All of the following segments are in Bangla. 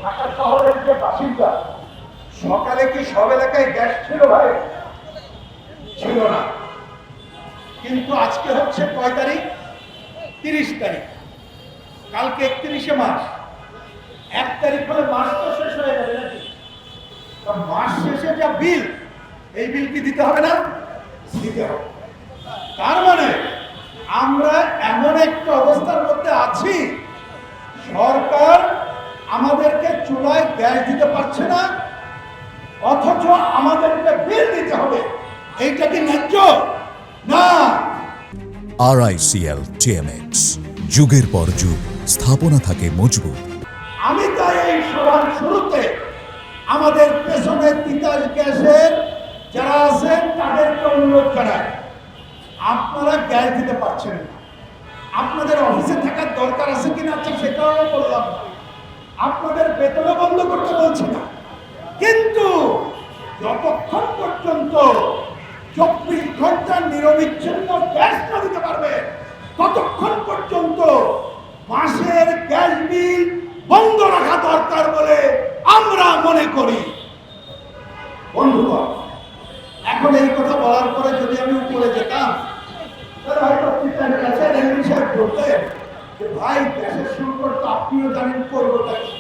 ঢাকা শহরের যে বাসিন্দা, সকালে কি সব এলাকায় গ্যাস ছিল ভাই? ছিল না। কিন্তু আজকে হচ্ছে কয় তারিখ? 30 তারিখ। কালকে 31শে মাস। 1 তারিখ হলে মাস তো শেষ হয়ে যাবে নাকি? মাস শেষে যা বিল, এই বিল কি দিতে হবে না? দিতে হবে। তার মানে আমরা এমন একটা অবস্থার মধ্যে আছি, সরকার আমাদেরকে চুলায় গ্যাস দিতে পারছে না, অথচ আমাদেরকে বিল দিতে হবে। এইটা কি ন্যায্য? না। RICL TMX, যুগের পর যুগ স্থাপনা থাকে মজবুত। আমি তাই এই সভার শুরুতে আমাদের পেছনে তিতাস গ্যাসের যারা আছেন তাদেরকে অনুরোধ জানাই, আপনারা গ্যাস দিতে পারছেন না, আপনাদের অফিসে থাকার দরকার আছে কিনা আচ্ছা সেটাও বললাম না, আপনাদের বেতনও বন্ধ করতে বলছি না, কিন্তু যতক্ষণ পর্যন্ত 24 ঘন্টা নিরবিচ্ছিন্ন গ্যাস না দিতে পারবে ততক্ষণ পর্যন্ত মাসের গ্যাস বিল বন্ধ রাখা দরকার বলে আমরা মনে করি। বন্ধুগণ, এখন এই কথা বলার পরে যদি আমি উপরে যেতাম তাহলে হয়তো পিতার কাছে এমনি সাহেব বলতেন যে ভাই গ্যাসের সংকট তো আপনিও জানেন, করবোটা কি?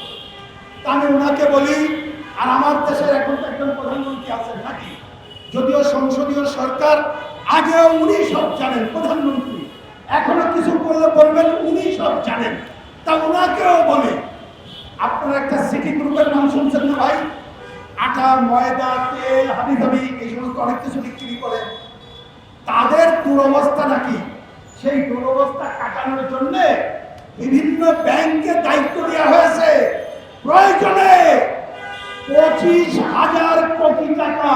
আমি ওনাকে বলি, আর আমার দেশের এখন তো একজন প্রধানমন্ত্রী আছেন নাকি, যদিও সংসদীয় সরকার, আগেও উনি সব জানেন প্রধানমন্ত্রী, এখনো কিছু করলে বলবেন উনি সব জানেন, তা ওনাকেও বলে আপনারা একটা সিটি গ্রুপের নাম শুনছেন না ভাই? আটা, ময়দা, তেল, হাবিজাবি এই সমস্ত অনেক কিছু বিক্রি করে। তাদের দুরবস্থা নাকি, সেই দুরবস্থা কাটানোর জন্য বিভিন্ন ব্যাংকে দায়িত্ব দেওয়া হয়েছে, প্রয়োজনে 25,000 কোটি টাকা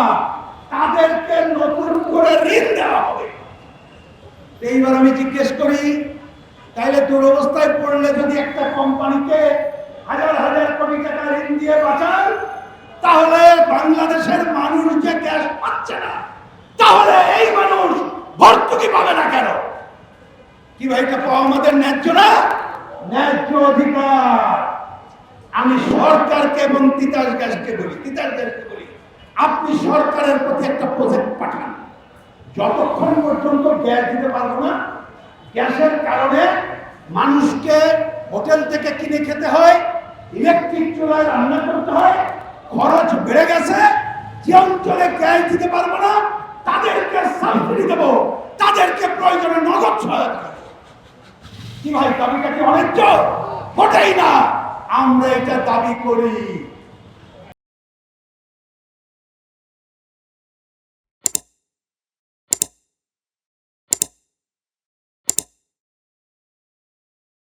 তাদেরকে নতুন করে ঋণ দেওয়া হবে। এইবার আমি জিজ্ঞেস করি, তাইলে দুরবস্থায় পড়লে যদি একটা কোম্পানিকে হাজার হাজার কোটি টাকা ঋণ দিয়ে বাঁচান, তাহলে বাংলাদেশের মানুষ যে গ্যাস পাচ্ছে না, তাহলে এই মানুষ ভর্তুকি পাবে না কেন? কি ভাই, এটা পাওয়া আমাদের ন্যায্য না? ন্যায্য অধিকার। আমি সরকারকে এবং তিতাস গ্যাসকে বলি, আপনি সরকারের প্রতি একটা প্রজেক্ট পাঠান, যতক্ষণ পর্যন্ত গ্যাস দিতে পারবো না, গ্যাসের কারণে মানুষকে হোটেল থেকে কিনে খেতে হয়, ইলেকট্রিক চুলায় রান্না করতে হয়, খরচ বেড়ে গেছে, যে অঞ্চলে গ্যাস দিতে পারবো না তাদেরকে সাবসিডি দেবো, তাদেরকে প্রয়োজনে নগদ সহায়তা। কি ভাই, দাবিটা কি অন্যায্য? মোটেই না। আমরা এটা দাবি করি।